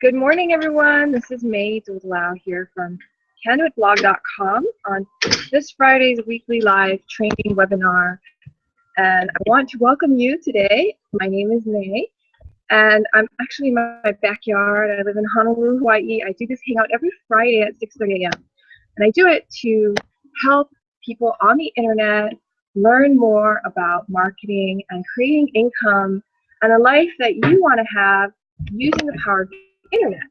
Good morning, everyone. This is May Doudlau here from canwitblog.com on this Friday's weekly live training webinar. And I want to welcome you today. My name is May, and I'm actually in my backyard. I live in Honolulu, Hawaii. I do this hangout every Friday at 6:30 a.m. And I do it to help people on the internet learn more about marketing and creating income and a life that you want to have using the power of the internet.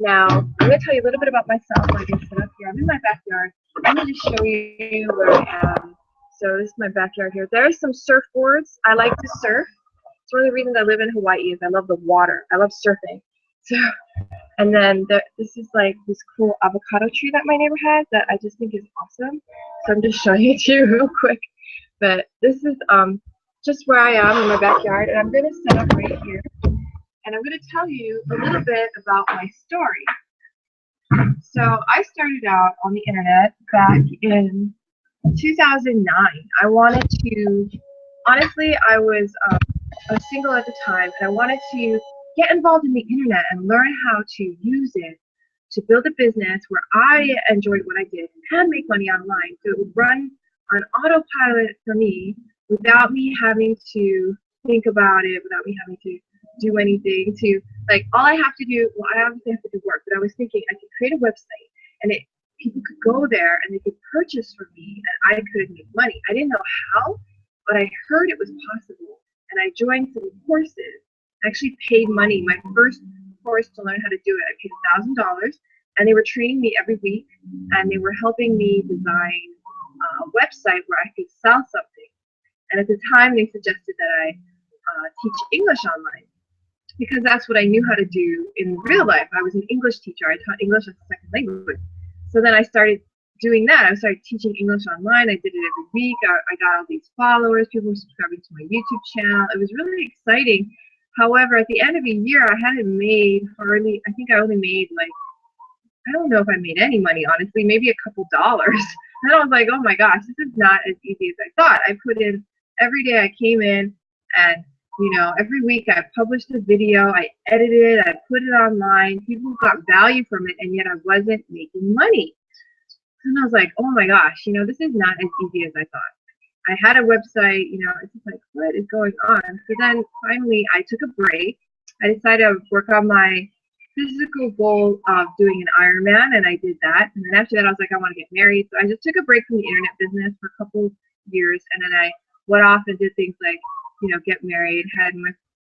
Now, I'm going to tell you a little bit about myself. I get set up here. I'm in my backyard. I'm going to show you where I am. So this is my backyard here. There are some surfboards. I like to surf. It's one of the reasons I live in Hawaii is I love the water. I love surfing. So, and then this is like this cool avocado tree that my neighbor has that I just think is awesome. So I'm just showing it to you real quick. But this is just where I am in my backyard, and I'm going to set up right here. And I'm going to tell you a little bit about my story. So I started out on the internet back in 2009. I wanted to, honestly, I was single at the time, and I wanted to get involved in the internet and learn how to use it to build a business where I enjoyed what I did and make money online. So it would run on autopilot for me without me having to think about it, without me having to do anything to, like, all I have to do, well, I obviously have to do work, but I was thinking I could create a website and people could go there and they could purchase from me and I could make money. I didn't know how, but I heard it was possible and I joined some courses. I actually paid money. My first course to learn how to do it, I paid $1,000, and they were training me every week and they were helping me design a website where I could sell something. And at the time they suggested that I teach English online, because that's what I knew how to do in real life. I was an English teacher. I taught English as a second language. So then I started doing that. I started teaching English online. I did it every week. I got all these followers. People were subscribing to my YouTube channel. It was really exciting. However, at the end of a year, I hadn't made hardly, I think I only made like, I don't know if I made any money, honestly, maybe a couple dollars. And I was like, oh my gosh, this is not as easy as I thought. I put in, every day I came in and every week I published a video, I edited it, I put it online, people got value from it, and yet I wasn't making money. And I was like, oh my gosh, this is not as easy as I thought. I had a website, it's just like, what is going on? So then finally I took a break. I decided I would work on my physical goal of doing an Ironman, and I did that. And then after that I was like, I want to get married. So I just took a break from the internet business for a couple years, and then I went off and did things like get married,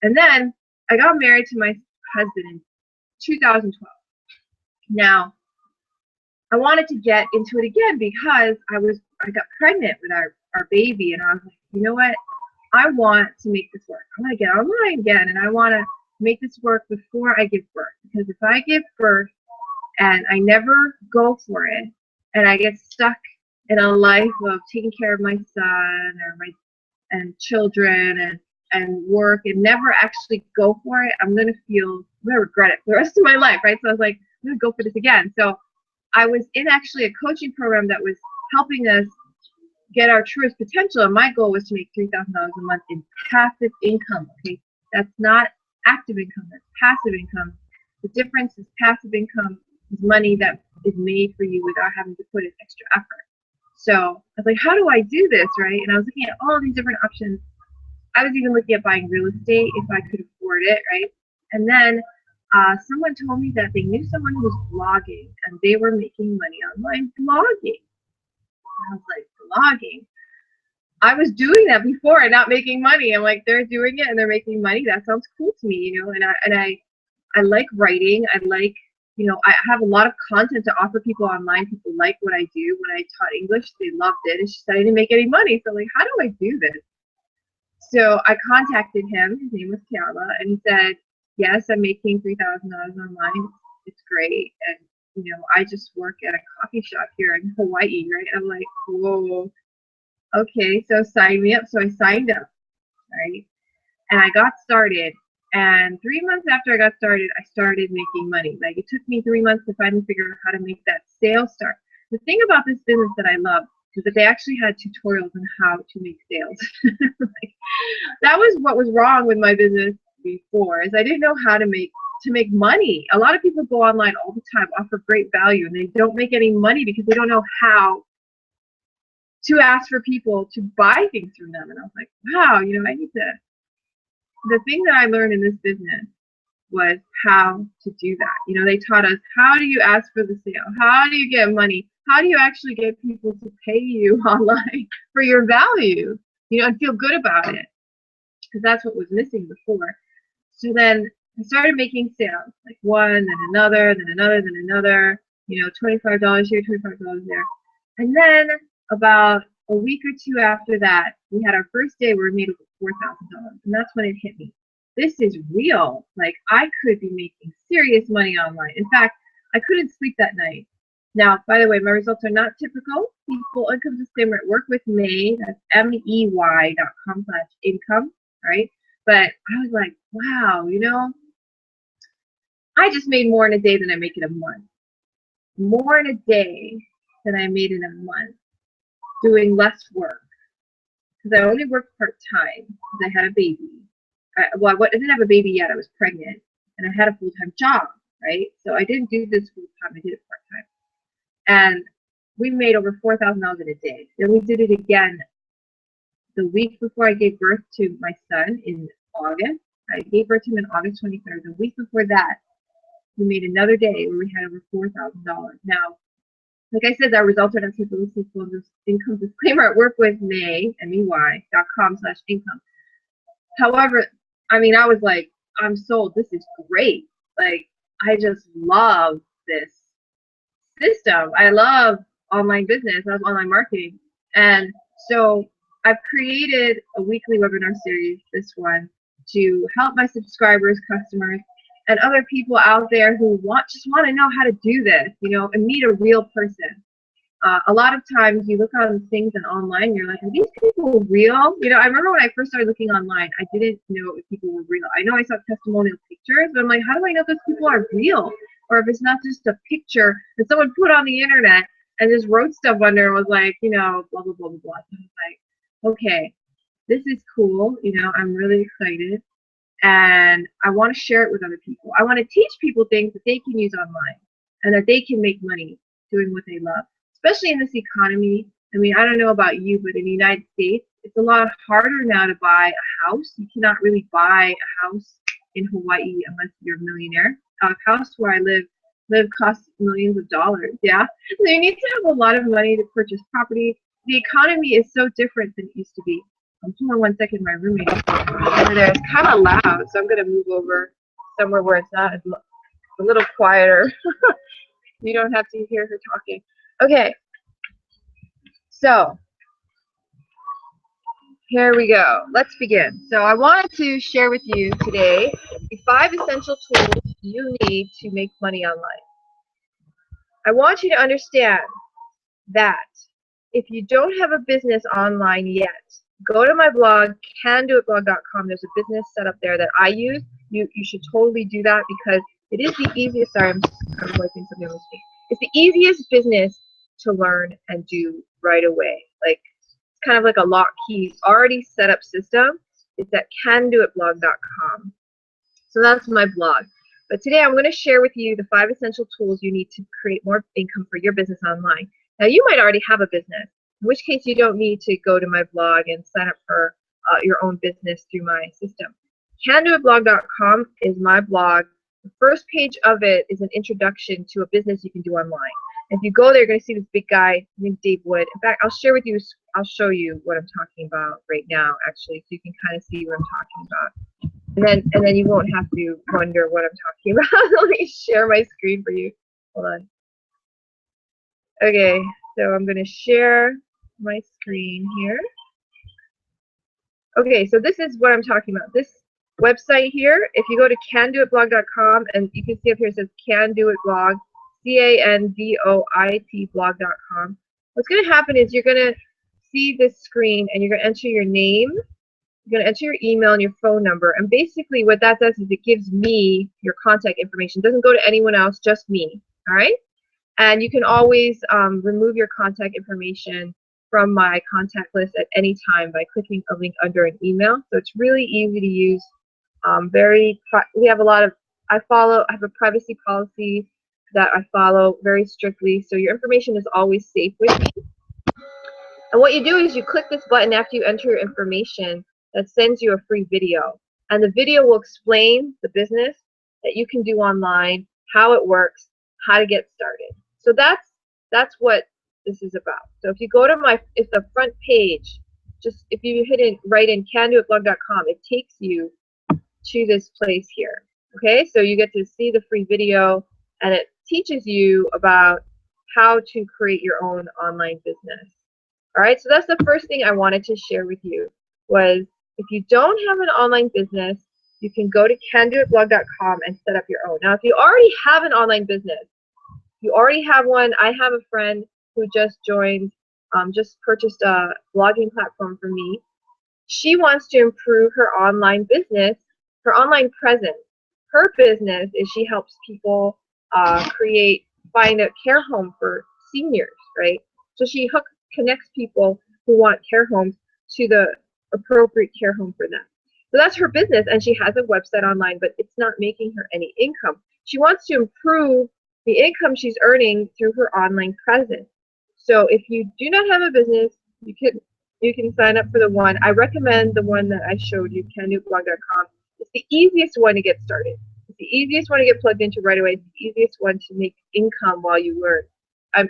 and then I got married to my husband in 2012. Now, I wanted to get into it again because I got pregnant with our baby, and I was like, you know what? I want to make this work. I want to get online again, and I want to make this work before I give birth, because if I give birth and I never go for it, and I get stuck in a life of taking care of my son and children and work and never actually go for it, I'm gonna regret it for the rest of my life, right? So I was like, I'm gonna go for this again. So I was in actually a coaching program that was helping us get our truest potential, and my goal was to make $3,000 a month in passive income. Okay, that's not active income, that's passive income. The difference is passive income is money that is made for you without having to put in extra effort. So I was like, how do I do this, right? And I was looking at all these different options. I was even looking at buying real estate if I could afford it, right? And then someone told me that they knew someone who was blogging, and they were making money online blogging. And I was like, blogging? I was doing that before and not making money. I'm like, they're doing it and they're making money. That sounds cool to me, And I like writing. I like, I have a lot of content to offer people online. People like what I do. When I taught English, they loved it. It's just I didn't make any money. So I'm like, how do I do this? So I contacted him. His name was Kiala, and he said, yes, I'm making $3,000 online. It's great. And, I just work at a coffee shop here in Hawaii, right? I'm like, whoa, okay, so sign me up. So I signed up, right? And I got started. And 3 months after I got started, I started making money. Like, it took me 3 months to finally figure out how to make that sale start. The thing about this business that I love is that they actually had tutorials on how to make sales. Like, that was what was wrong with my business before, is I didn't know how to make to make money. A lot of people go online all the time, offer great value, and they don't make any money because they don't know how to ask for people to buy things from them. And I was like, wow, you know, I need to. The thing that I learned in this business was how to do that. You know, they taught us, how do you ask for the sale? How do you get money? How do you actually get people to pay you online for your value? You know, and feel good about it, because that's what was missing before. So then I started making sales, like one, then another, then another, then another. You know, $25 here, $25 there. And then about a week or two after that, we had our first day where we made over $4,000, and that's when it hit me. This is real. Like, I could be making serious money online. In fact, I couldn't sleep that night. Now, by the way, my results are not typical. The full income disclaimer at Work with May, that's MEY.com/income, right? But I was like, wow, you know, I just made more in a day than I make in a month. More in a day than I made in a month, doing less work. Because I only worked part-time because I had a baby. Well, I didn't have a baby yet. I was pregnant, and I had a full-time job, right? So I didn't do this full-time. I did it part-time. And we made over $4,000 in a day. Then we did it again the week before I gave birth to my son in August. I gave birth to him in August 23rd. The week before that, we made another day where we had over $4,000. Now, like I said, that resulted in people listening to this income disclaimer at Work with May, MEY.com/income. However, I mean, I was like, I'm sold. This is great. Like, I just love this system. I love online business. I love online marketing. And so I've created a weekly webinar series, this one, to help my subscribers, customers, and other people out there who just want to know how to do this, you know, and meet a real person. A lot of times you look on things and online, you're like, are these people real? You know, I remember when I first started looking online, I didn't know if people were real. I know I saw testimonial pictures, but I'm like, how do I know if those people are real? Or if it's not just a picture that someone put on the internet and just wrote stuff under and was like, you know, blah, blah, blah, blah, blah. So I was like, okay, this is cool. You know, I'm really excited. And I want to share it with other people. I want to teach people things that they can use online and that they can make money doing what they love, especially in this economy. I mean, I don't know about you, but in the United States, it's a lot harder now to buy a house. You cannot really buy a house in Hawaii unless you're a millionaire. A house where I live costs millions of dollars. Yeah, so you need to have a lot of money to purchase property. The economy is so different than it used to be. Hold on one second, my roommate over there. It's kind of loud, so I'm going to move over somewhere where it's not as a little quieter. You don't have to hear her talking. Okay, so here we go. Let's begin. So I wanted to share with you today the 5 essential tools you need to make money online. I want you to understand that if you don't have a business online yet, go to my blog, candoitblog.com. There's a business set up there that I use. You should totally do that because it is the easiest. Sorry, I'm wiping something on my face. It's the easiest business to learn and do right away. Like, it's kind of like a lock key, already set up system. It's at candoitblog.com. So that's my blog. But today I'm going to share with you the 5 essential tools you need to create more income for your business online. Now, you might already have a business, in which case you don't need to go to my blog and sign up for your own business through my system. Candoitblog.com is my blog. The first page of it is an introduction to a business you can do online. If you go there, you're going to see this big guy named Dave Wood. In fact, I'll show you what I'm talking about right now, actually, so you can kind of see what I'm talking about. And then you won't have to wonder what I'm talking about. Let me share my screen for you. Hold on. Okay, so I'm going to share my screen here. Okay, so this is what I'm talking about. This website here, if you go to candoitblog.com, and you can see up here it says candoitblog, CANDOIT blog.com. What's going to happen is you're going to see this screen and you're going to enter your name, you're going to enter your email and your phone number, and basically what that does is it gives me your contact information. It doesn't go to anyone else, just me, all right? And you can always remove your contact information from my contact list at any time by clicking a link under an email. So it's really easy to use. We have a lot of I have a privacy policy that I follow very strictly, so your information is always safe with me. And what you do is you click this button after you enter your information that sends you a free video. And the video will explain the business that you can do online, how it works, how to get started. So that's what this is about. So if you go to if the front page, just if you write in candoitblog.com, it takes you to this place here. Okay, so you get to see the free video, and it teaches you about how to create your own online business. All right, so that's the first thing I wanted to share with you was if you don't have an online business, you can go to candoitblog.com and set up your own. Now, if you already have an online business, you already have one. I have a friend who just joined, just purchased a blogging platform from me. She wants to improve her online business, her online presence. Her business is she helps people find a care home for seniors, right? So she connects people who want care homes to the appropriate care home for them. So that's her business, and she has a website online, but it's not making her any income. She wants to improve the income she's earning through her online presence. So if you do not have a business, you can sign up for the one. I recommend the one that I showed you, candoitblog.com. It's the easiest one to get started. It's the easiest one to get plugged into right away. It's the easiest one to make income while you learn.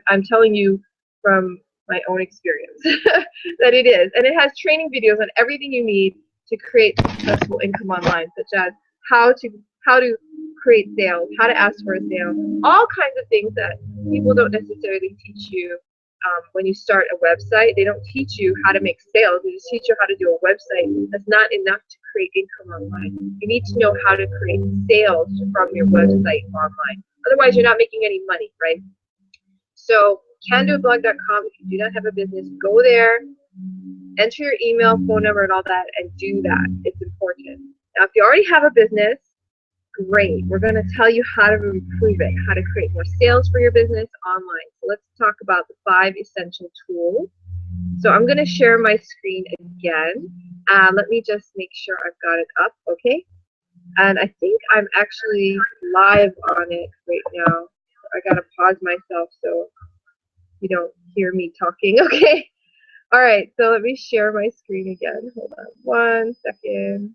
I'm telling you from my own experience that it is. And it has training videos on everything you need to create successful income online, such as how to create sales, how to ask for a sale, all kinds of things that people don't necessarily teach you when you start a website. They don't teach you how to make sales. They just teach you how to do a website. That's not enough to create income online. You need to know how to create sales from your website online. Otherwise, you're not making any money, right? So candoitblog.com, if you do not have a business, go there, enter your email, phone number, and all that, and do that. It's important. Now, if you already have a business, great. We're going to tell you how to improve it, how to create more sales for your business online. So let's talk about the 5 essential tools. So I'm going to share my screen again. Let me just make sure I've got it up, okay? And I think I'm actually live on it right now. I got to pause myself so you don't hear me talking, okay? All right, so let me share my screen again. Hold on 1 second.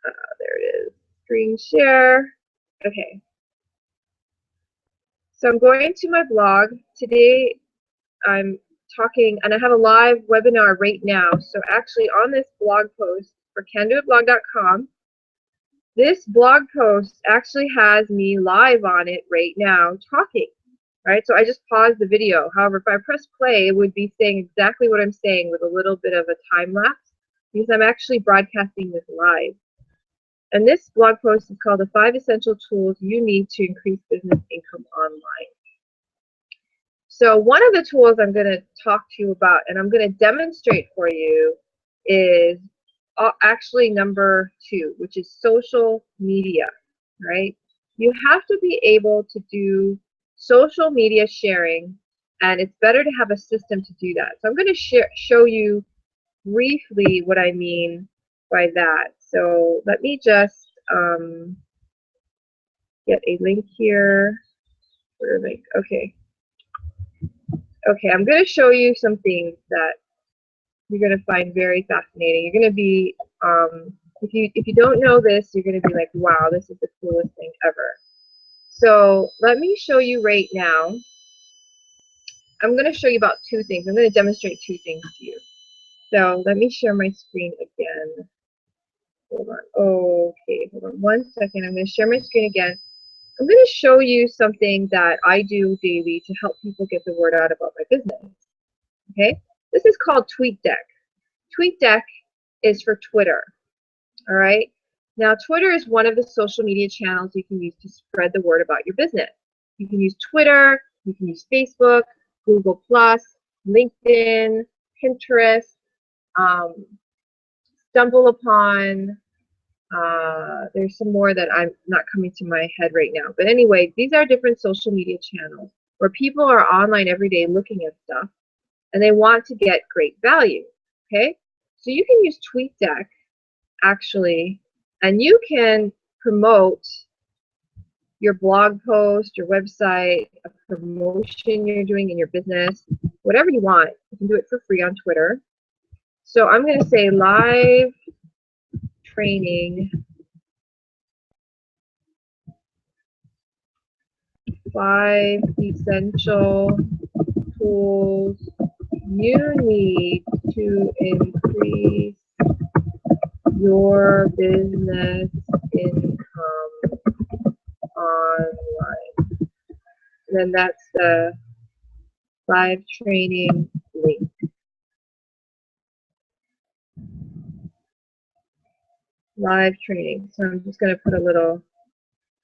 There it is. Screen share. Okay. So I'm going to my blog. Today I'm talking, and I have a live webinar right now. So actually on this blog post for candoitblog.com, this blog post actually has me live on it right now talking. Right? So I just paused the video. However, if I press play, it would be saying exactly what I'm saying with a little bit of a time lapse because I'm actually broadcasting this live. And this blog post is called The 5 Essential Tools You Need to Increase Business Income Online. So one of the tools I'm going to talk to you about and I'm going to demonstrate for you is actually number 2, which is social media, right? You have to be able to do social media sharing, and it's better to have a system to do that. So I'm going to show you briefly what I mean by that. So let me just get a link here. Okay. Okay, I'm going to show you some things that you're going to find very fascinating. You're going to be, if you don't know this, you're going to be like, wow, this is the coolest thing ever. So let me show you right now. I'm going to show you about 2 things. I'm going to demonstrate 2 things to you. So let me share my screen again. Hold on. Okay, hold on 1 second. I'm going to share my screen again. I'm going to show you something that I do daily to help people get the word out about my business. Okay? This is called TweetDeck. TweetDeck is for Twitter. All right? Now, Twitter is one of the social media channels you can use to spread the word about your business. You can use Twitter, you can use Facebook, Google+, LinkedIn, Pinterest, Stumble Upon. There's some more that I'm not coming to my head right now. But anyway, these are different social media channels where people are online every day looking at stuff, and they want to get great value. Okay? So you can use TweetDeck, actually, and you can promote your blog post, your website, a promotion you're doing in your business, whatever you want. You can do it for free on Twitter. So I'm going to say live training, 5 essential tools you need to increase your business income online. And then that's the live training link. Live training. So I'm just going to put a little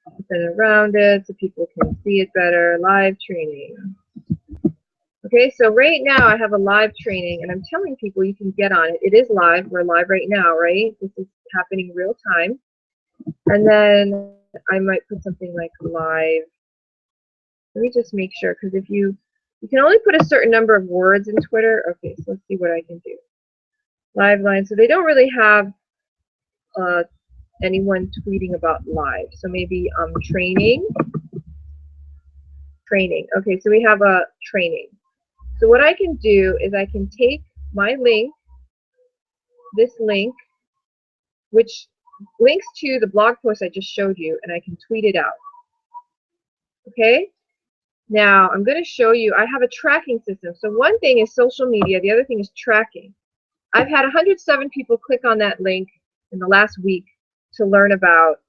something around it so people can see it better. Live training. Okay, so right now I have a live training and I'm telling people you can get on it. It is live. We're live right now, right? This is happening real time. And then I might put something like live. Let me just make sure, because if you can only put a certain number of words in Twitter. Okay, so let's see what I can do. Live line. So they don't really have anyone tweeting about live. So maybe training. Training. Okay, so we have a training. So what I can do is I can take my link, this link, which links to the blog post I just showed you, and I can tweet it out. Okay? Now, I'm going to show you, I have a tracking system. So one thing is social media, the other thing is tracking. I've had 107 people click on that link in the last week to learn about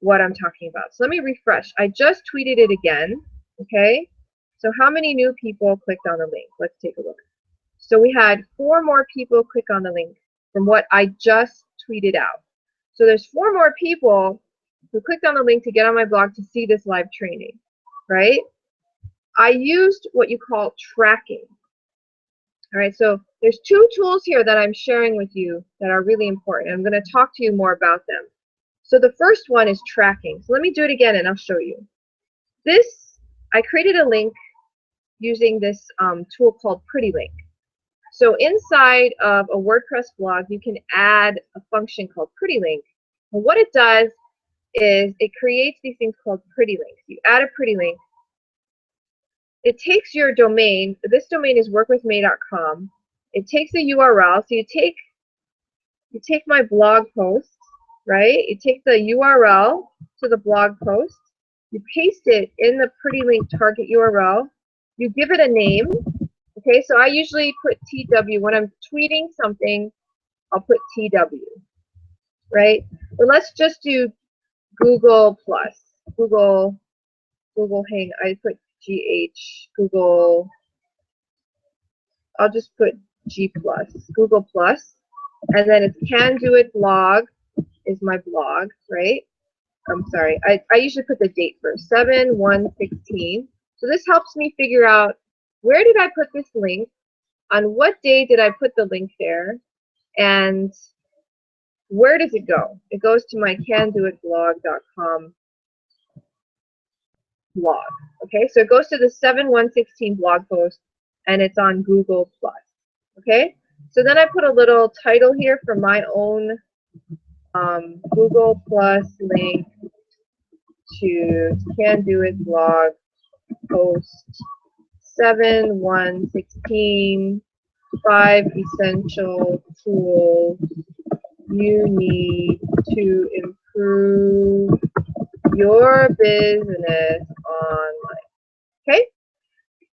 what I'm talking about. So let me refresh. I just tweeted it again. Okay? So how many new people clicked on the link? Let's take a look. So we had 4 more people click on the link from what I just tweeted out. So there's 4 more people who clicked on the link to get on my blog to see this live training, right? I used what you call tracking. All right, so there's 2 tools here that I'm sharing with you that are really important. I'm going to talk to you more about them. So the first one is tracking. So let me do it again and I'll show you. I created a link using this tool called PrettyLink. So inside of a WordPress blog, you can add a function called PrettyLink. And what it does is it creates these things called pretty links. You add a pretty link. It takes your domain. This domain is workwithmay.com. It takes a URL. So you take my blog post, right? You take the URL to the blog post. You paste it in the PrettyLink target URL. You give it a name. Okay, so I usually put TW. When I'm tweeting something, I'll put TW, right? But let's just do Google Plus. Google Hang. I put GH. Google. I'll just put G Plus. Google Plus. And then it's Can Do It blog is my blog, right? I'm sorry. I usually put the date first. 7/1/16. So this helps me figure out where did I put this link, on what day did I put the link there, and where does it go? It goes to my candoitblog.com blog. Okay, so it goes to the 7/1/16 blog post, and it's on Google Plus. Okay, so then I put a little title here for my own Google Plus link to Can Do It blog post 7/1/16, 5 essential tools you need to improve your business online. Okay,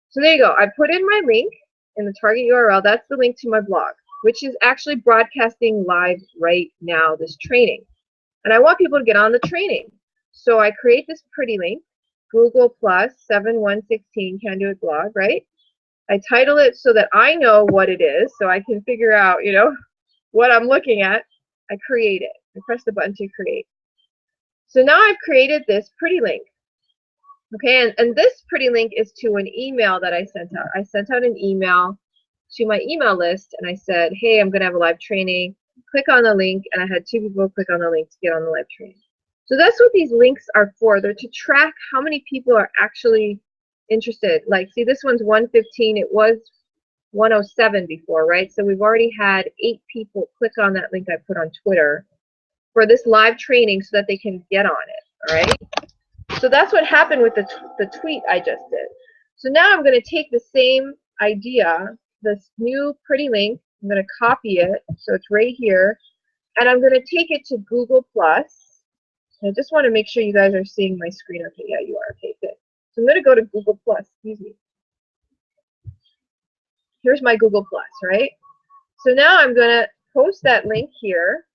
so there you go. I put in my link in the target URL. That's the link to my blog, which is actually broadcasting live right now, this training. And I want people to get on the training. So I create this pretty link, Google Plus 7/1/16 Can Do It blog, right? I title it so that I know what it is, so I can figure out, you know, what I'm looking at. I create it. I press the button to create. So now I've created this pretty link. Okay, and this pretty link is to an email that I sent out. I sent out an email to my email list, and I said, hey, I'm going to have a live training. Click on the link, and I had 2 people click on the link to get on the live training. So that's what these links are for. They're to track how many people are actually interested. Like, see, this one's 115. It was 107 before, right? So we've already had 8 people click on that link I put on Twitter. for this live training so that they can get on it, all right? So that's what happened with the tweet I just did. So now I'm going to take the same idea, this new pretty link, I'm going to copy it, so it's right here, and I'm going to take it to Google+. I just want to make sure you guys are seeing my screen. Okay, yeah, you are. Okay, good. So I'm going to go to Google+, excuse me. Here's my Google+, right? So now I'm going to post that link here,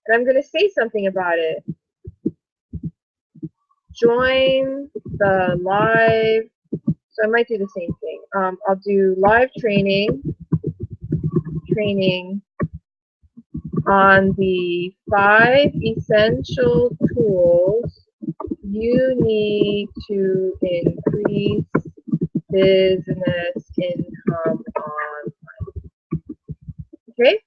and I'm going to say something about it. Join the live, so I might do the same thing. I'll do live training on the 5 essential tools you need to increase business income online. Okay?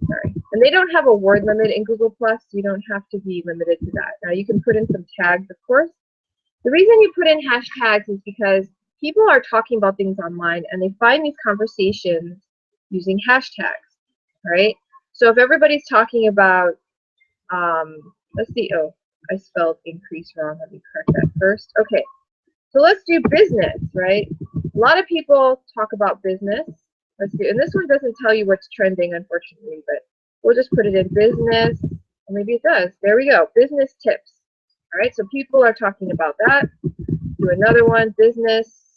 Sorry. And they don't have a word limit in Google+, so you don't have to be limited to that. Now you can put in some tags, of course. The reason you put in hashtags is because people are talking about things online and they find these conversations using hashtags, right? So if everybody's talking about, let's see, oh, I spelled increase wrong. Let me correct that first. Okay, so let's do business, right? A lot of people talk about business. Let's do, and this one doesn't tell you what's trending, unfortunately, but we'll just put it in business, or maybe it does. There we go, business tips. All right, so people are talking about that. Do another one, business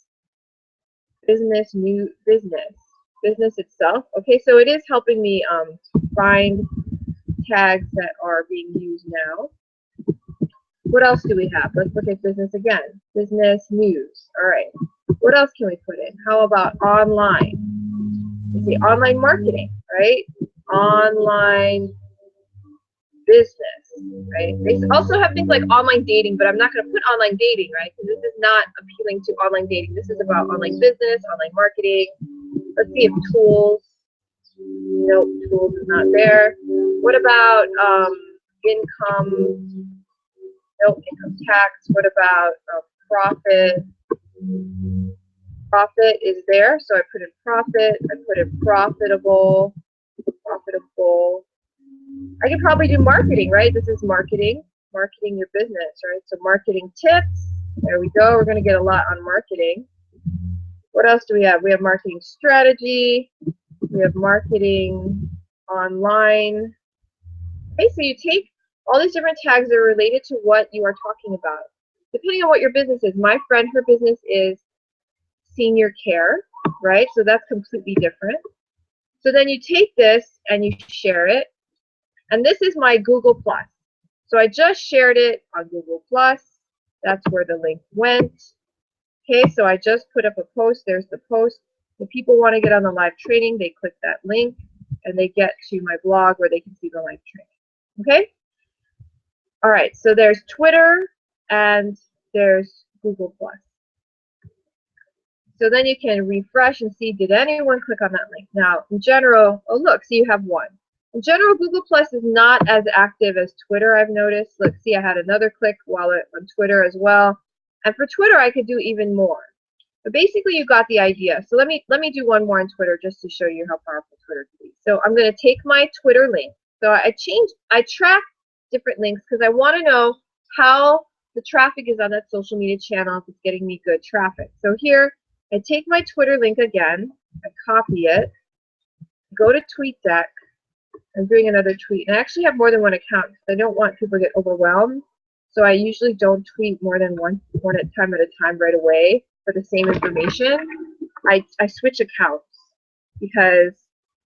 itself. Okay, so it is helping me find tags that are being used now. What else do we have? Let's look at business again. Business news. All right. What else can we put in? How about online? Let's see, online marketing, right? Online business, right? They also have things like online dating, but I'm not going to put online dating, right? Because this is not appealing to online dating. This is about online business, online marketing. Let's see if tools. Nope, tools is not there. What about income? Nope, income tax. What about profit? Profit is there, so I put in profit. I put in profitable. I could probably do marketing, right? This is marketing your business, right? So marketing tips. There we go. We're going to get a lot on marketing. What else do we have? We have marketing strategy. We have marketing online. Okay, so you take all these different tags that are related to what you are talking about. Depending on what your business is. My friend, her business is senior care, right? So that's completely different. So then you take this and you share it. And this is my Google+. So I just shared it on Google+. That's where the link went. Okay, so I just put up a post. There's the post. If people want to get on the live training, they click that link and they get to my blog where they can see the live training. Okay? All right, so there's Twitter and there's Google+. So then you can refresh and see, did anyone click on that link? Now, in general, oh look, see, you have one. In general, Google+ is not as active as Twitter, I've noticed. Look, see, I had another click while on Twitter as well. And for Twitter, I could do even more. But basically, you got the idea. So let me do one more on Twitter just to show you how powerful Twitter can be. So I'm going to take my Twitter link. So I track different links because I want to know how the traffic is on that social media channel, if it's getting me good traffic. So here, I take my Twitter link again, I copy it, go to TweetDeck. I'm doing another tweet. And I actually have more than one account because I don't want people to get overwhelmed. So I usually don't tweet more than one at a time right away for the same information. I switch accounts because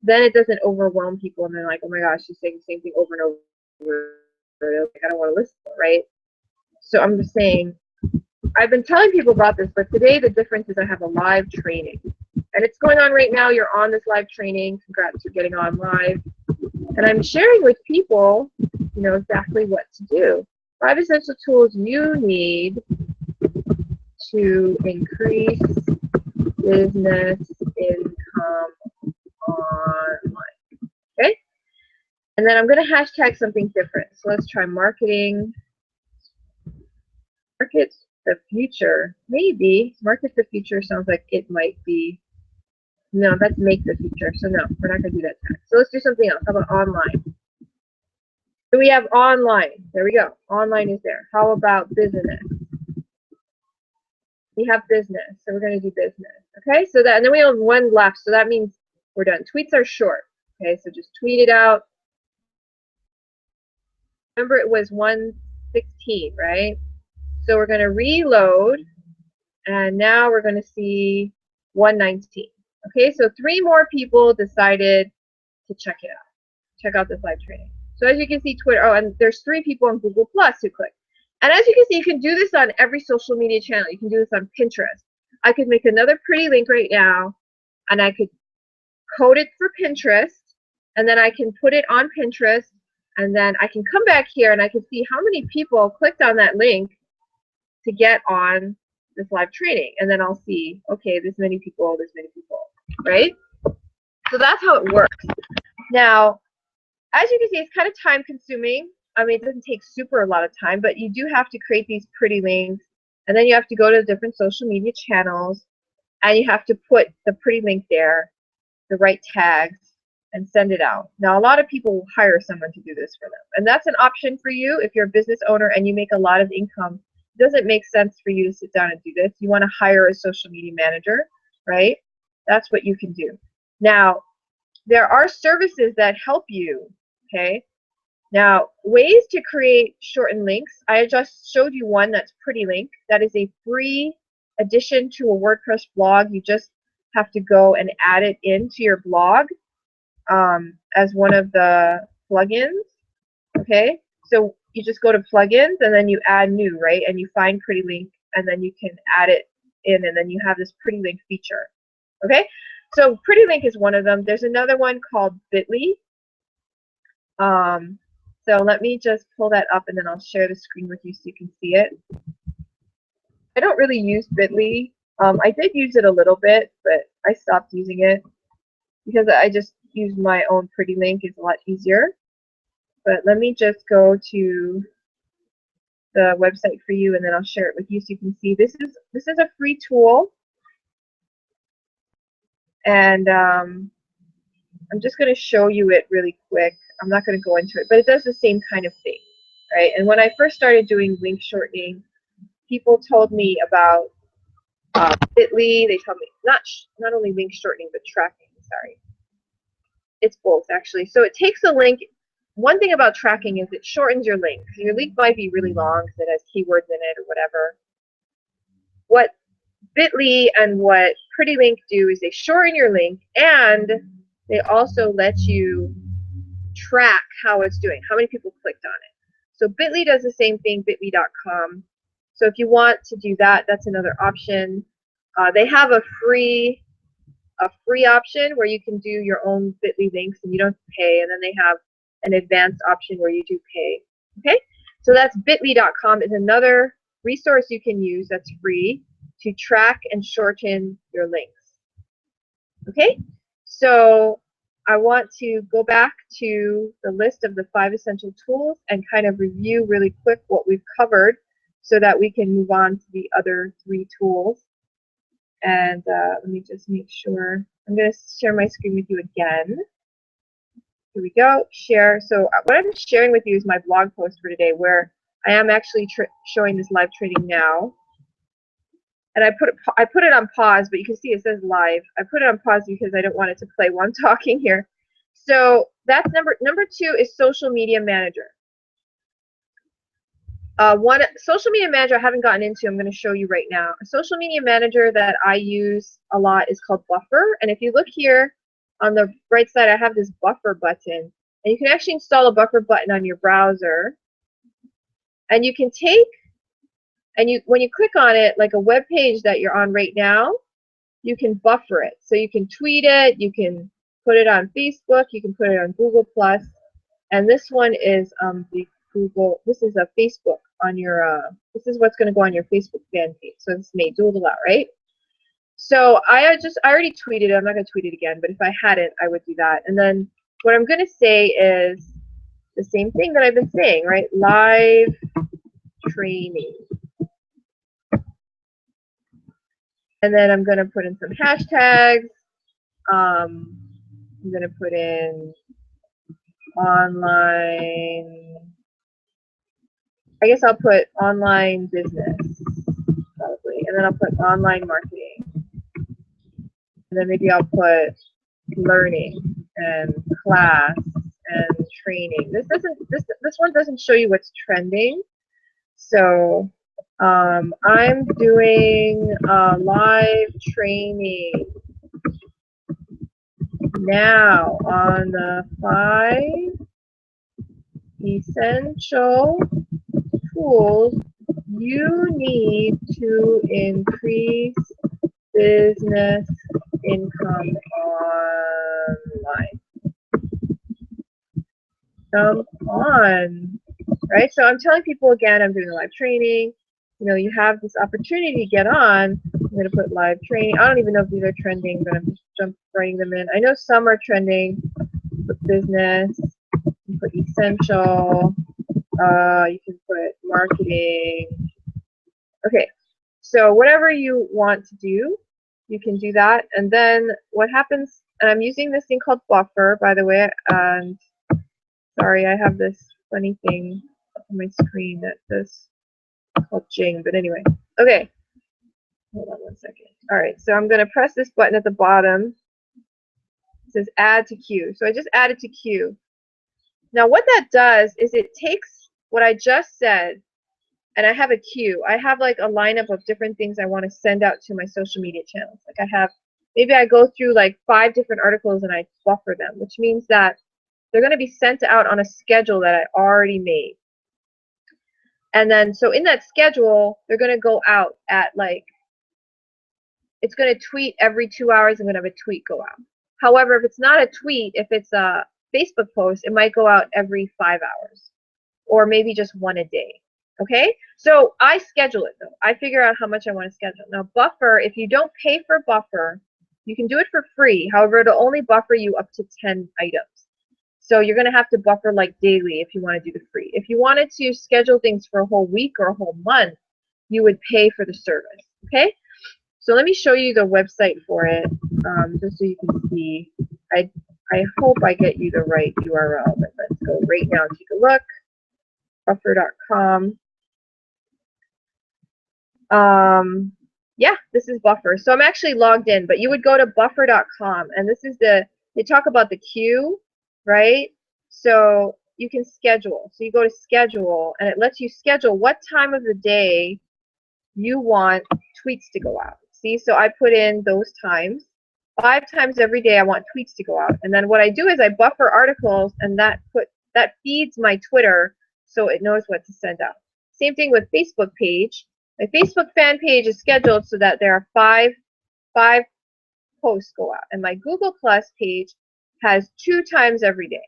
then it doesn't overwhelm people and they're like, oh my gosh, she's saying the same thing over and over. Like, I don't want to listen, right? So I'm just saying, I've been telling people about this, but today the difference is I have a live training. And it's going on right now. You're on this live training. Congrats for getting on live. And I'm sharing with people, you know, exactly what to do. 5 essential tools you need to increase business income online. Okay? And then I'm going to hashtag something different. So let's try marketing. Market the future. Maybe. Market the future sounds like it might be. No, that's make the future. So no, we're not going to do that tag. So let's do something else. How about online? So we have online. There we go. Online is there. How about business? We have business, so we're going to do business. Okay, so that, and then we have one left, so that means we're done. Tweets are short. Okay, so just tweet it out. Remember, it was 116, right? So we're going to reload, and now we're going to see 119. Okay, so 3 more people decided to check it out. Check out this live training. So as you can see, Twitter, oh, and there's 3 people on Google Plus who clicked. And as you can see, you can do this on every social media channel. You can do this on Pinterest. I could make another pretty link right now, and I could code it for Pinterest, and then I can put it on Pinterest, and then I can come back here and I can see how many people clicked on that link to get on this live training. And then I'll see, okay, this many people, right? So that's how it works. Now, as you can see, it's kind of time consuming. I mean, it doesn't take super a lot of time, but you do have to create these pretty links, and then you have to go to the different social media channels, and you have to put the pretty link there, the right tags, and send it out. Now, a lot of people will hire someone to do this for them, and that's an option for you if you're a business owner and you make a lot of income. It doesn't make sense for you to sit down and do this. You want to hire a social media manager, right? That's what you can do. Now, there are services that help you, okay? Now, ways to create shortened links. I just showed you one that's Pretty Link. That is a free addition to a WordPress blog. You just have to go and add it into your blog as one of the plugins. Okay, so you just go to plugins and then you add new, right? And you find Pretty Link, and then you can add it in, and then you have this Pretty Link feature. Okay, so Pretty Link is one of them. There's another one called Bitly. So let me just pull that up, and then I'll share the screen with you so you can see it. I don't really use Bitly. I did use it a little bit, but I stopped using it because I just use my own Pretty Link. It's a lot easier. But let me just go to the website for you, and then I'll share it with you so you can see. This is a free tool, and I'm just going to show you it really quick. I'm not going to go into it, but it does the same kind of thing, right? And when I first started doing link shortening, people told me about Bitly. They told me not only link shortening, but tracking. Sorry, it's both actually. So it takes a link. One thing about tracking is it shortens your link. Your link might be really long because it has keywords in it or whatever. What Bitly and what Pretty Link do is they shorten your link, and they also let you track how it's doing, how many people clicked on it. So Bitly does the same thing, bitly.com. So if you want to do that, that's another option. They have a free option where you can do your own Bitly links and you don't pay, and then they have an advanced option where you do pay. Okay, so that's bitly.com is another resource you can use that's free to track and shorten your links. Okay, so I want to go back to the list of the 5 essential tools and kind of review really quick what we've covered so that we can move on to the other 3 tools. And let me just make sure. I'm going to share my screen with you again. Here we go, share. So what I'm sharing with you is my blog post for today, where I am actually showing this live training now. And I put it on pause, but you can see it says live. I put it on pause because I don't want it to play while I'm talking here. So that's number 2 is social media manager. One social media manager I haven't gotten into, I'm going to show you right now. A social media manager that I use a lot is called Buffer. And if you look here on the right side, I have this Buffer button. And you can actually install a Buffer button on your browser. And you can take, and when you click on it, like a web page that you're on right now, you can buffer it. So you can tweet it, you can put it on Facebook, you can put it on Google Plus. And this one is the Google, this is a Facebook on your, this is what's going to go on your Facebook fan page. So this may do it a lot, right? So I already tweeted it. I'm not going to tweet it again, but if I had it, I would do that. And then what I'm going to say is the same thing that I've been saying, right? Live training. And then I'm going to put in some hashtags. I'm going to put in online, I guess I'll put online business, probably, and then I'll put online marketing, and then maybe I'll put learning and class and training. This one doesn't show you what's trending. So I'm doing live training now on the 5 essential tools you need to increase business income online. Come on, right? So I'm telling people again, I'm doing a live training. You know, you have this opportunity to get on. I'm going to put live training. I don't even know if these are trending, but I'm just writing them in. I know some are trending. Put business. You put essential. You can put marketing. Okay, so whatever you want to do, you can do that. And then what happens, and I'm using this thing called Buffer, by the way, and sorry, I have this funny thing on my screen that says called Jing, but anyway. Okay, hold on one second. All right, so I'm going to press this button at the bottom. It says add to queue. So I just added to queue. Now what that does is it takes what I just said, and I have a queue. I have like a lineup of different things I want to send out to my social media channels. Like I have, maybe I go through like 5 different articles and I buffer them, which means that they're going to be sent out on a schedule that I already made. And then, so in that schedule, they're going to go out at like, it's going to tweet every 2 hours. I'm going to have a tweet go out. However, if it's not a tweet, if it's a Facebook post, it might go out every 5 hours or maybe just one a day. Okay, so I schedule it though. I figure out how much I want to schedule. Now Buffer, if you don't pay for Buffer, you can do it for free. However, it'll only buffer you up to 10 items. So you're going to have to buffer like daily if you want to do the free. If you wanted to schedule things for a whole week or a whole month, you would pay for the service. Okay, so let me show you the website for it, just so you can see. I hope I get you the right URL, but let's go right now and take a look. Buffer.com. Yeah, this is Buffer. So I'm actually logged in, but you would go to buffer.com, and this is they talk about the queue, right? So you can schedule. So you go to schedule, and it lets you schedule what time of the day you want tweets to go out. See, so I put in those times. 5 times every day I want tweets to go out. And then what I do is I buffer articles, and that feeds my Twitter so it knows what to send out. Same thing with Facebook page. My Facebook fan page is scheduled so that there are five posts go out, and my Google Plus page has 2 times every day.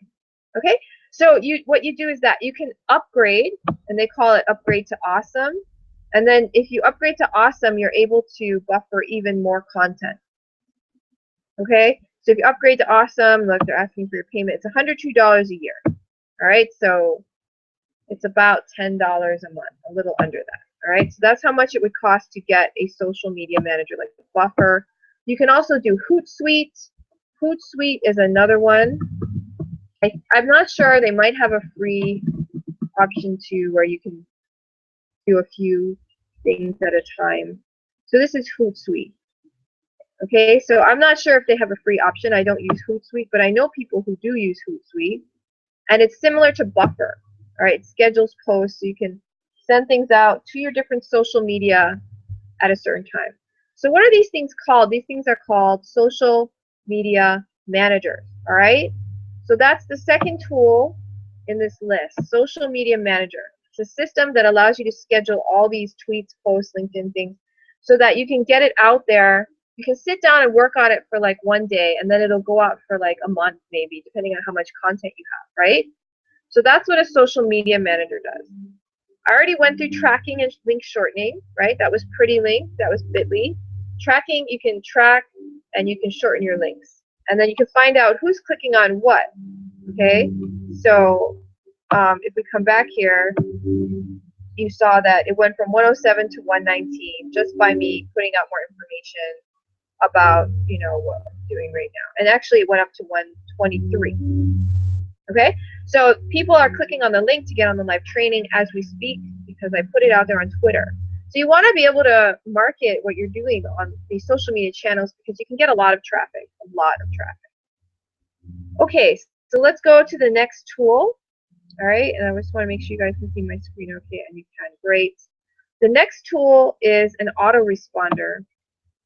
Okay, so what you do is that you can upgrade, and they call it upgrade to awesome. And then if you upgrade to awesome, you're able to buffer even more content. Okay, so if you upgrade to awesome, look, they're asking for your payment. It's $102 a year. All right, so it's about $10 a month, a little under that. All right, so that's how much it would cost to get a social media manager like the Buffer. You can also do Hootsuite. Hootsuite is another one. I'm not sure. They might have a free option too, where you can do a few things at a time. So this is Hootsuite. Okay, so I'm not sure if they have a free option. I don't use Hootsuite, but I know people who do use Hootsuite, and it's similar to Buffer. All right, it schedules posts, so you can send things out to your different social media at a certain time. So what are these things called? These things are called social media managers. All right, so that's the second tool in this list, social media manager. It's a system that allows you to schedule all these tweets, posts, LinkedIn things, so that you can get it out there. You can sit down and work on it for like one day, and then it'll go out for like a month maybe, depending on how much content you have, right? So that's what a social media manager does. I already went through tracking and link shortening, right? That was Pretty Link, that was Bitly. Tracking, you can track and you can shorten your links. And then you can find out who's clicking on what, okay? So if we come back here, you saw that it went from 107 to 119 just by me putting out more information about, you know, what I'm doing right now. And actually it went up to 123. Okay, So people are clicking on the link to get on the live training as we speak because I put it out there on Twitter. So you want to be able to market what you're doing on these social media channels because you can get a lot of traffic, Okay, so let's go to the next tool. All right, and I just want to make sure you guys can see my screen okay, and you can. Great. The next tool is an autoresponder.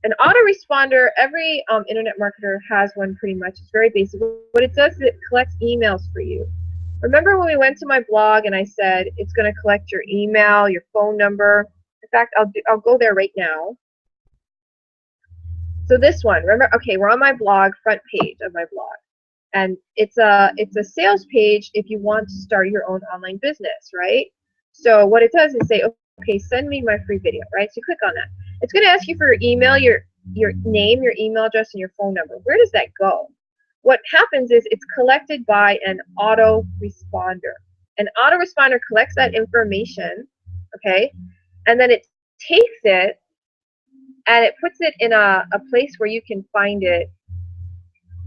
An autoresponder, every internet marketer has one pretty much. It's very basic. What it does is it collects emails for you. Remember when we went to my blog and I said it's going to collect your email, your phone number. In fact, I'll go there right now. So this one, remember, okay, we're on my blog, front page of my blog. And it's a sales page if you want to start your own online business, right? So what it does is say, okay, send me my free video, right? So click on that. It's going to ask you for your email, your name, your email address, and your phone number. Where does that go? What happens is it's collected by an autoresponder. An autoresponder collects that information, okay, and then it takes it and it puts it in a place where you can find it,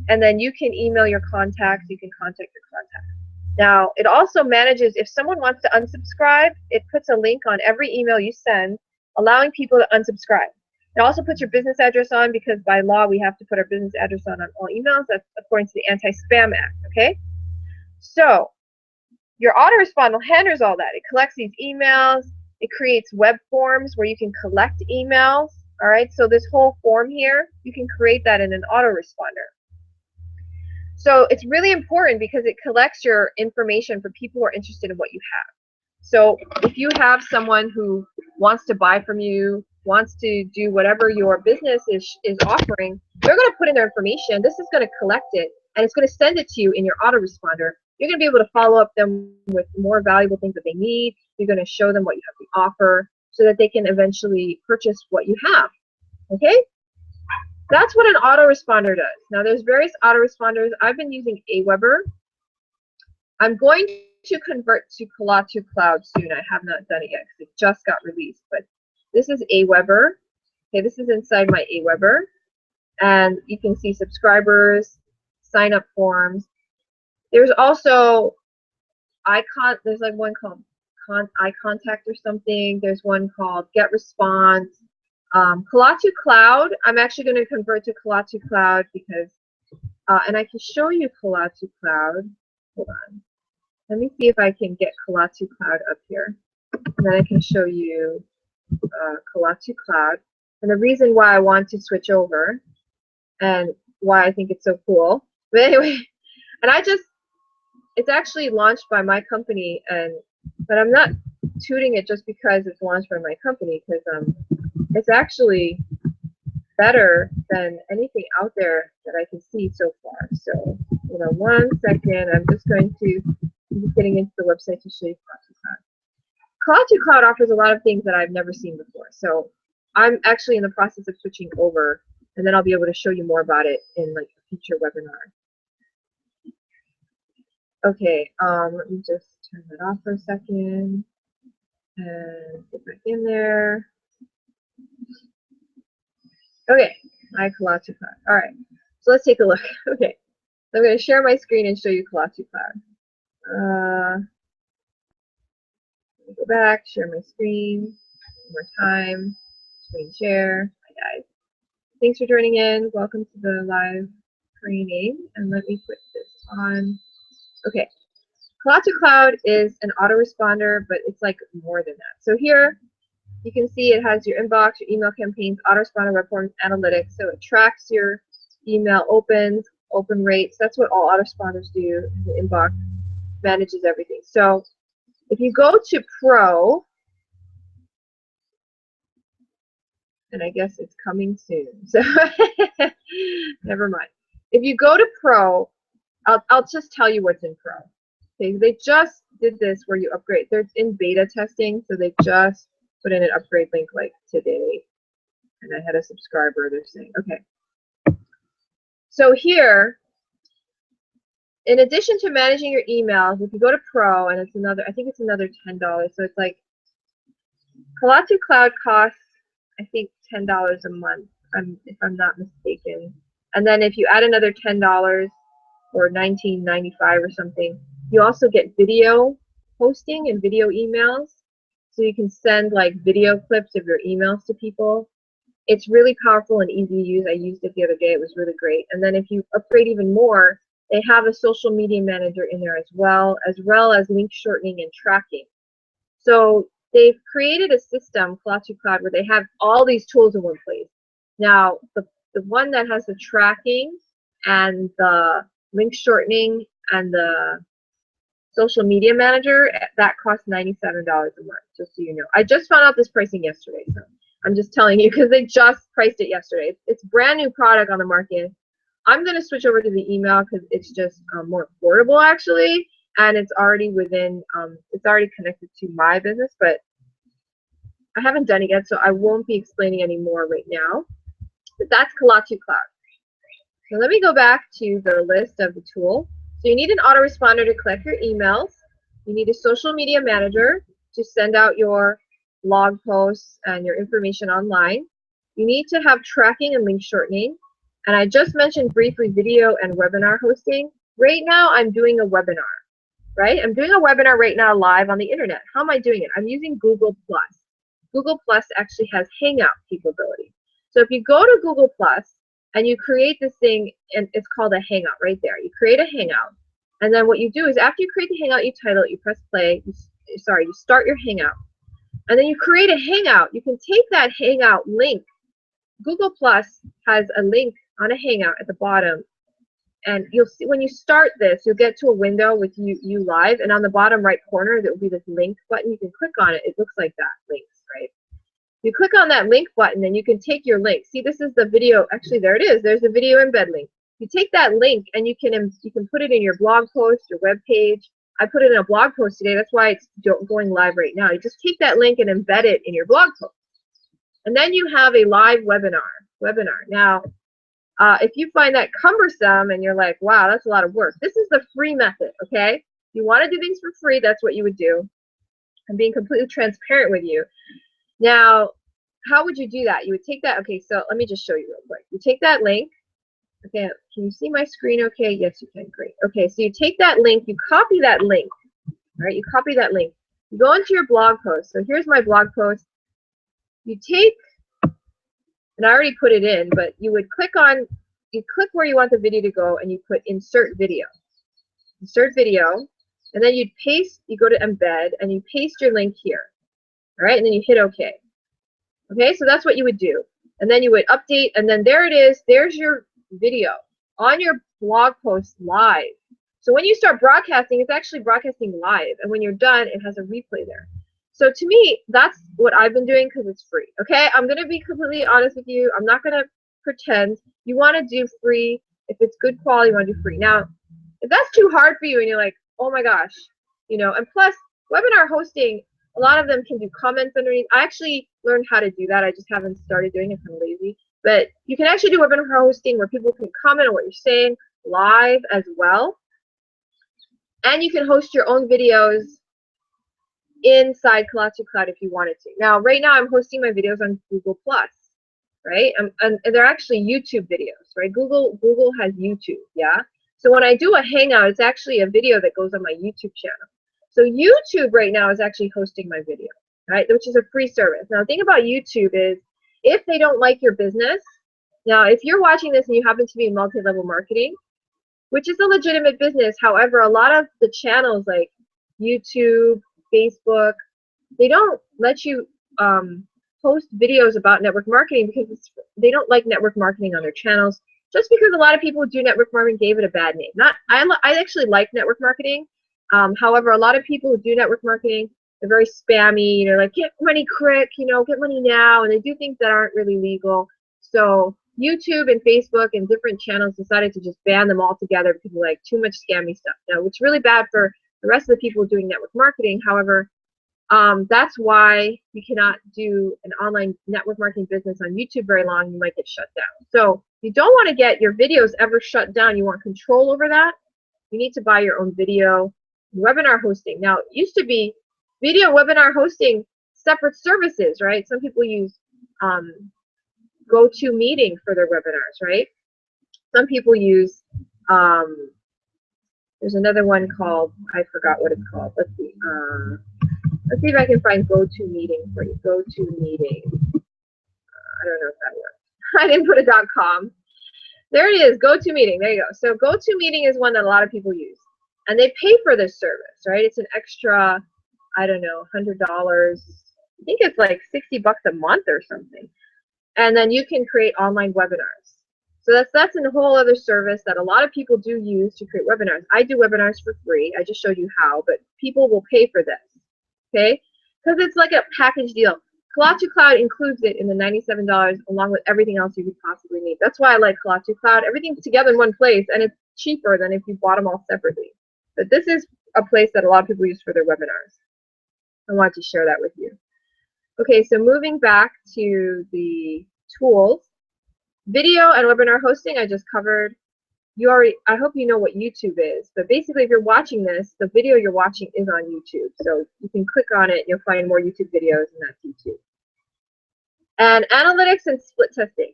and then you can email your contacts, you can contact your contacts. Now, it also manages, if someone wants to unsubscribe, it puts a link on every email you send, allowing people to unsubscribe. It also puts your business address on because by law we have to put our business address on all emails. That's according to the Anti-Spam Act, okay? So, your autoresponder handles all that. It collects these emails. It creates web forms where you can collect emails, all right? So this whole form here, you can create that in an autoresponder. So it's really important because it collects your information for people who are interested in what you have. So if you have someone who wants to buy from you, wants to do whatever your business is offering, they're going to put in their information. This is going to collect it, and it's going to send it to you in your autoresponder. You're going to be able to follow up them with more valuable things that they need. You're going to show them what you have to offer so that they can eventually purchase what you have. Okay? That's what an autoresponder does. Now, there's various autoresponders. I've been using Aweber. I'm going to convert to Kalatu Cloud soon. I have not done it yet because it just got released. But this is Aweber. Okay, this is inside my Aweber. And you can see subscribers, sign-up forms. There's also there's like one called iContact or something. There's one called Get Response. Kalatu Cloud, I'm actually going to convert to Kalatu Cloud because, and I can show you Kalatu Cloud. Hold on. Let me see if I can get Kalatu Cloud up here. And then I can show you Kalatu Cloud. And the reason why I want to switch over and why I think it's so cool. But anyway, and it's actually launched by my company, but I'm not tooting it just because it's launched by my company, because it's actually better than anything out there that I can see so far. So, hold on one second. I'm just getting into the website to show you Kalatu Cloud. Kalatu Cloud offers a lot of things that I've never seen before. So, I'm actually in the process of switching over, and then I'll be able to show you more about it in like a future webinar. Okay, let me just turn that off for a second and get back in there. Okay, Kalatu Cloud. All right, so let's take a look. Okay, so I'm going to share my screen and show you Kalatu Cloud. Let me go back, share my screen one more time, screen share. Hi guys. Thanks for joining in. Welcome to the live training. And let me put this on. Okay, Kalatu Cloud is an autoresponder, but it's like more than that. So here, you can see it has your inbox, your email campaigns, autoresponder, web forms, analytics. So it tracks your email opens, open rates. That's what all autoresponders do. The inbox manages everything. So if you go to Pro, and I guess it's coming soon. So never mind. If you go to Pro, I'll just tell you what's in Pro. Okay, they just did this where you upgrade. They're in beta testing, so they just put in an upgrade link like today, and I had a subscriber. They're saying, okay. So here, in addition to managing your emails, if you go to Pro, and it's another, I think it's another $10. So it's like Kalatu Cloud costs, I think, $10 a month, if I'm not mistaken. And then if you add another $10 or $19.95 or something, You also get video hosting and video emails. So you can send like video clips of your emails to people. It's really powerful and easy to use. I used it the other day. It was really great. And then if you upgrade even more, they have a social media manager in there as well as link shortening and tracking. So they've created a system, Cloud2 Cloud, where they have all these tools in one place. Now, the one that has the tracking and the link shortening and the social media manager, that costs $97 a month, just so you know. I just found out this pricing yesterday, so I'm just telling you because they just priced it yesterday. It's a brand new product on the market. I'm going to switch over to the email because it's just more affordable, actually, and it's already within, it's already connected to my business, but I haven't done it yet, so I won't be explaining any more right now. But that's Cloud2 Cloud. So let me go back to the list of the tool. So you need an autoresponder to collect your emails. You need a social media manager to send out your blog posts and your information online. You need to have tracking and link shortening. And I just mentioned briefly video and webinar hosting. Right now I'm doing a webinar, right? I'm doing a webinar right now live on the internet. How am I doing it? I'm using Google+. Google+ actually has hangout capability. So if you go to Google+ and you create this thing, and it's called a hangout right there. You create a hangout, and then what you do is after you create the hangout, you title it, you press play, you start your hangout, and then you create a hangout. You can take that hangout link. Google+ has a link on a hangout at the bottom, and you'll see when you start this, you'll get to a window with you live, and on the bottom right corner there will be this link button. You can click on it. It looks like that, links, right? You click on that link button and you can take your link. See, this is the video. Actually, there it is. There's the video embed link. You take that link and you can put it in your blog post, your web page. I put it in a blog post today. That's why it's going live right now. You just take that link and embed it in your blog post. And then you have a live webinar. Now, if you find that cumbersome and you're like, wow, that's a lot of work, this is the free method, okay? If you want to do things for free, that's what you would do. I'm being completely transparent with you. Now, how would you do that? You would take that, okay, so let me just show you real quick. You take that link, okay, can you see my screen okay? Yes, you can, great. Okay, so you take that link, you copy that link, all right, you copy that link. You go into your blog post. So here's my blog post. You take, and I already put it in, but you would click where you want the video to go and you put insert video. Insert video, and then you go to embed and you paste your link here. All right, and then you hit OK. Okay, so that's what you would do. And then you would update, and then there it is. There's your video on your blog post live. So when you start broadcasting, it's actually broadcasting live. And when you're done, it has a replay there. So to me, that's what I've been doing because it's free. Okay, I'm going to be completely honest with you. I'm not going to pretend. You want to do free. If it's good quality, you want to do free. Now, if that's too hard for you and you're like, oh my gosh, you know, and plus, webinar hosting, a lot of them can do comments underneath. I actually learned how to do that. I just haven't started doing it because I'm lazy. But you can actually do webinar hosting where people can comment on what you're saying live as well. And you can host your own videos inside Cloud2 Cloud if you wanted to. Now, right now, I'm hosting my videos on Google+, right? And they're actually YouTube videos, right? Google has YouTube, yeah? So when I do a Hangout, it's actually a video that goes on my YouTube channel. So YouTube right now is actually hosting my video, right, which is a free service. Now, the thing about YouTube is if they don't like your business, now if you're watching this and you happen to be in multi-level marketing, which is a legitimate business, however, a lot of the channels like YouTube, Facebook, they don't let you post videos about network marketing because they don't like network marketing on their channels, just because a lot of people who do network marketing gave it a bad name. I actually like network marketing. However, a lot of people who do network marketing, they're very spammy, you know, like get money quick, you know, get money now, and they do things that aren't really legal. So YouTube and Facebook and different channels decided to just ban them all together because of like too much scammy stuff. Now, it's really bad for the rest of the people doing network marketing. However, that's why you cannot do an online network marketing business on YouTube very long. You might get shut down. So you don't want to get your videos ever shut down. You want control over that. You need to buy your own video. Webinar hosting. Now, it used to be video webinar hosting, separate services, right? Some people use GoToMeeting for their webinars, right? Some people use There's another one called, I forgot what it's called. Let's see if I can find GoToMeeting for you. GoToMeeting. I don't know if that works. I didn't put a .com. There it is, GoToMeeting. There you go. So GoToMeeting is one that a lot of people use. And they pay for this service, right? It's an extra, I don't know, $100. I think it's like 60 bucks a month or something. And then you can create online webinars. So that's a whole other service that a lot of people do use to create webinars. I do webinars for free. I just showed you how, but people will pay for this, okay? Because it's like a package deal. Kalatu Cloud includes it in the $97 along with everything else you could possibly need. That's why I like Kalatu Cloud. Everything's together in one place, and it's cheaper than if you bought them all separately. But this is a place that a lot of people use for their webinars. I wanted to share that with you. Okay, so moving back to the tools. Video and webinar hosting, I just covered. I hope you know what YouTube is, but basically if you're watching this, the video you're watching is on YouTube. So you can click on it, you'll find more YouTube videos, and that's YouTube. And analytics and split testing.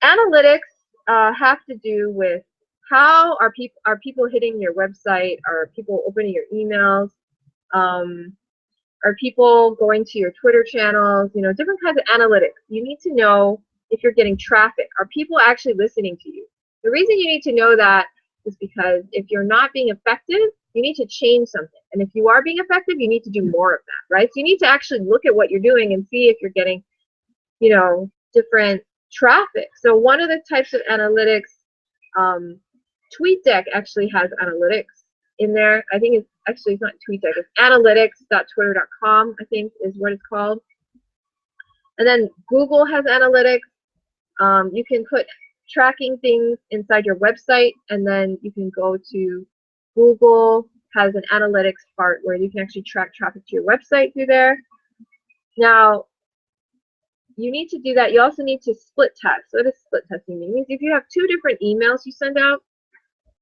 Analytics have to do with how are people hitting your website? Are people opening your emails? Are people going to your Twitter channels? You know, different kinds of analytics. You need to know if you're getting traffic. Are people actually listening to you? The reason you need to know that is because if you're not being effective, you need to change something. And if you are being effective, you need to do more of that, right? So you need to actually look at what you're doing and see if you're getting, you know, different traffic. So one of the types of analytics, TweetDeck actually has analytics in there. I think it's not TweetDeck, it's analytics.twitter.com, I think is what it's called. And then Google has analytics. You can put tracking things inside your website, and then you can go to Google has an analytics part where you can actually track traffic to your website through there. Now, you need to do that. You also need to split test. So what does split testing mean? It means if you have two different emails you send out,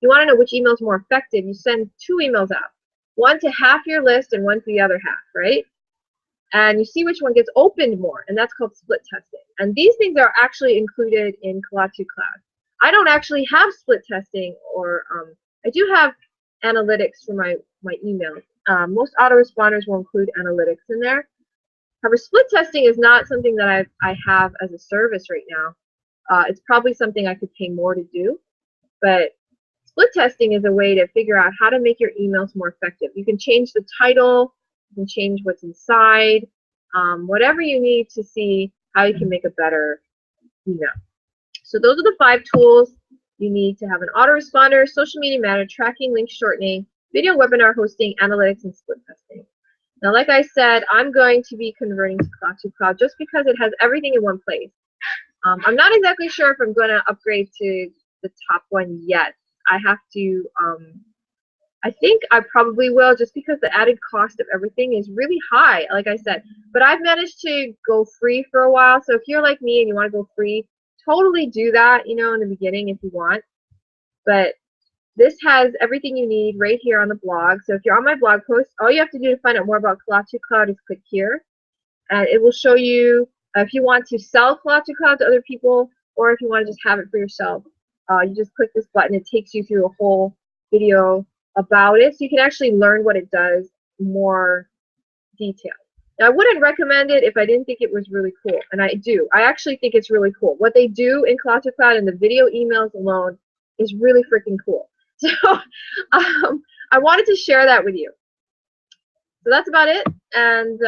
you want to know which email is more effective, you send two emails out. One to half your list and one to the other half, right? And you see which one gets opened more, and that's called split testing. And these things are actually included in Kalatu Cloud. I don't actually have split testing, or I do have analytics for my emails. Most autoresponders will include analytics in there. However, split testing is not something that I have as a service right now. It's probably something I could pay more to do, but split testing is a way to figure out how to make your emails more effective. You can change the title, you can change what's inside, whatever you need to see how you can make a better email. So those are the 5 tools you need to have: an autoresponder, social media manager, tracking, link shortening, video webinar hosting, analytics, and split testing. Now, like I said, I'm going to be converting to Kalatu Cloud just because it has everything in one place. I'm not exactly sure if I'm going to upgrade to the top one yet. I have to, I think I probably will, just because the added cost of everything is really high, like I said. But I've managed to go free for a while, so if you're like me and you want to go free, totally do that, you know, in the beginning if you want. But this has everything you need right here on the blog. So if you're on my blog post, all you have to do to find out more about Kalatu Cloud is click here. And it will show you if you want to sell Kalatu Cloud to other people, or if you want to just have it for yourself. You just click this button. It takes you through a whole video about it, so you can actually learn what it does more detailed. Now, I wouldn't recommend it if I didn't think it was really cool, and I do. I actually think it's really cool. What they do in Kalatu Cloud and the video emails alone is really freaking cool. So I wanted to share that with you. So that's about it, and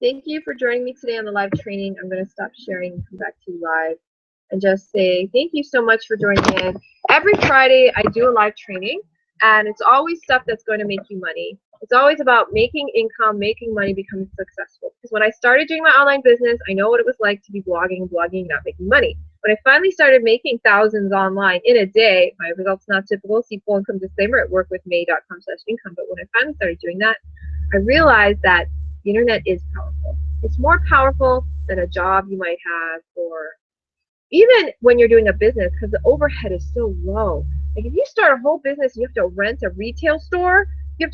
thank you for joining me today on the live training. I'm going to stop sharing and come back to you live and just say thank you so much for joining in. Every Friday I do a live training, and it's always stuff that's going to make you money. It's always about making income, making money, becoming successful. Because when I started doing my online business, I know what it was like to be blogging and not making money. When I finally started making thousands online in a day, my results not typical, see full income disclaimer at workwithmay.com/income. But when I finally started doing that, I realized that the internet is powerful. It's more powerful than a job you might have, or even when you're doing a business, because the overhead is so low. Like if you start a whole business, you have to rent a retail store. You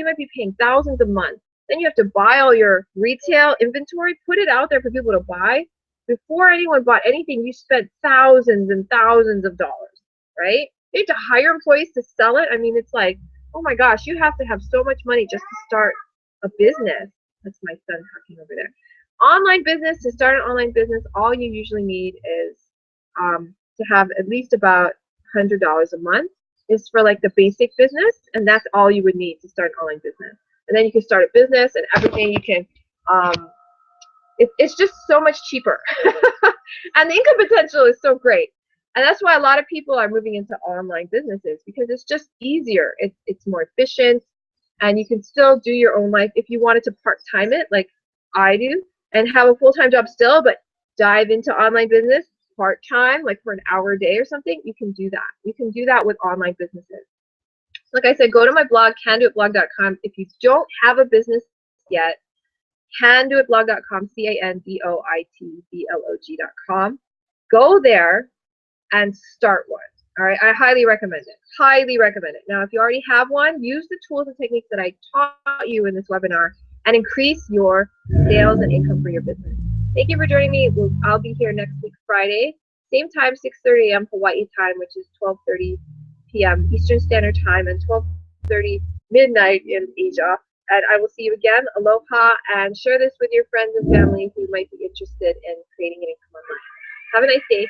might be paying thousands a month. Then you have to buy all your retail inventory, put it out there for people to buy. Before anyone bought anything, you spent thousands and thousands of dollars, right? You have to hire employees to sell it. I mean, it's like, oh my gosh, you have to have so much money just to start a business. That's my son talking over there. Online business, to start an online business, all you usually need is to have at least about $100 a month is for like the basic business, and that's all you would need to start an online business. And then you can start a business and everything. You can, it's just so much cheaper. And the income potential is so great. And that's why a lot of people are moving into online businesses, because it's just easier. It's more efficient, and you can still do your own life. If you wanted to part-time it, like I do, and have a full-time job still, but dive into online business part-time, like for an hour a day or something, you can do that. You can do that with online businesses. Like I said, go to my blog, candoitblog.com. If you don't have a business yet, candoitblog.com, candoitblog.com. Go there and start one. All right, I highly recommend it. Highly recommend it. Now, if you already have one, use the tools and techniques that I taught you in this webinar and increase your sales and income for your business. Thank you for joining me. I'll be here next week, Friday, same time, 6:30 a.m. Hawaii time, which is 12:30 p.m. Eastern Standard Time and 12:30 midnight in Asia. And I will see you again. Aloha, and share this with your friends and family who might be interested in creating an income online. Have a nice day.